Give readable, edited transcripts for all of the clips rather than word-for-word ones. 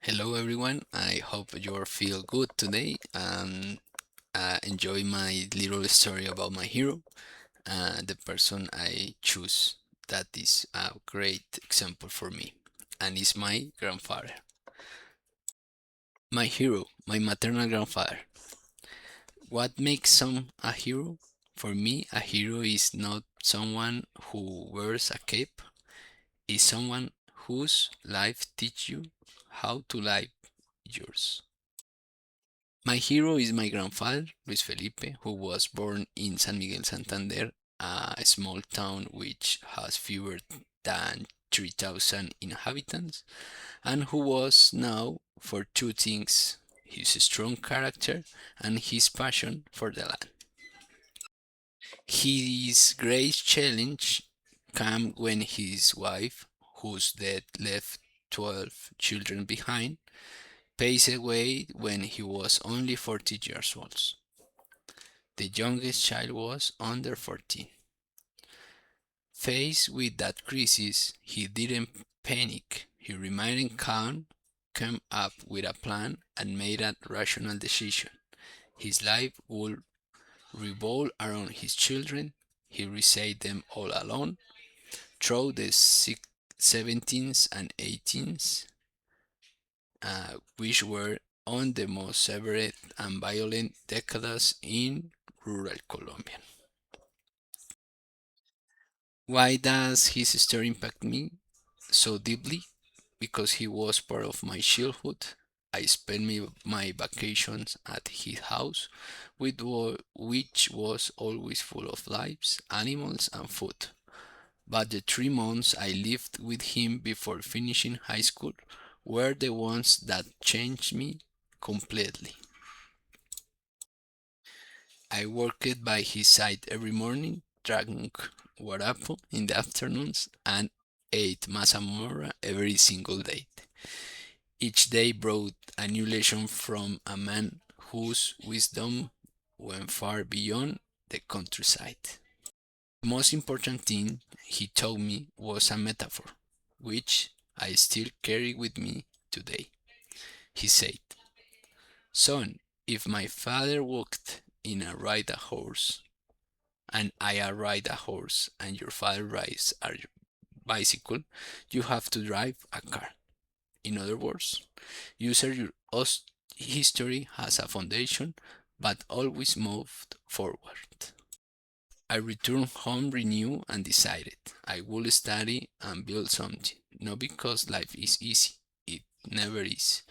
Hello everyone, I hope you feel good today and enjoy my little story about my hero, the person I choose that is a great example for me, and is my grandfather. My hero, my maternal grandfather. What makes some a hero? For me, a hero is not someone who wears a cape, is someone whose life teach you how to live yours. My hero is my grandfather, Luis Felipe, who was born in San Miguel Santander, a small town which has fewer than 3,000 inhabitants, and who was known for two things: his strong character and his passion for the land. His great challenge came when his wife, whose death left 12 children behind, passed away when he was only 40 years old. The youngest child was under 14. Faced with that crisis, he didn't panic. He remained calm, came up with a plan, and made a rational decision. His life would revolve around his children. He raised them all alone through the 17th and 18th, which were on the most severe and violent decades in rural Colombia. Why does his story impact me so deeply? Because he was part of my childhood. I spent my vacations at his house, which was always full of lives, animals, and food. But the 3 months I lived with him before finishing high school were the ones that changed me completely. I worked by his side every morning, drank guarapo in the afternoons, and ate mazamorra every single day. Each day brought a new lesson from a man whose wisdom went far beyond the countryside. The most important thing he taught me was a metaphor, which I still carry with me today. He said, "Son, if my father walked in a ride a horse, and I ride a horse, and your father rides a bicycle, you have to drive a car. In other words, use your history as a foundation, but always moved forward." I returned home renewed and decided I would study and build something, not because life is easy, it never is,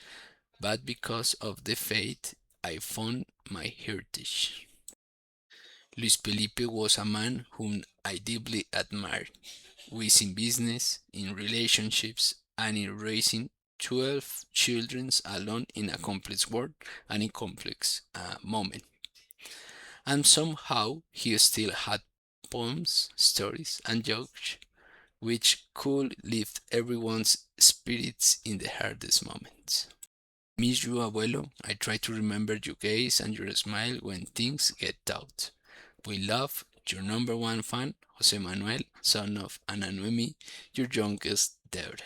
but because of the faith I found my heritage. Luis Felipe was a man whom I deeply admired, was in business, in relationships, and in raising 12 children alone in a complex world and in complex moment. And somehow he still had poems, stories, and jokes which could lift everyone's spirits in the hardest moments. Miss you, abuelo. I try to remember your gaze and your smile when things get tough. We love your number one fan, Jose Manuel, son of Ana Noemi, your youngest daughter.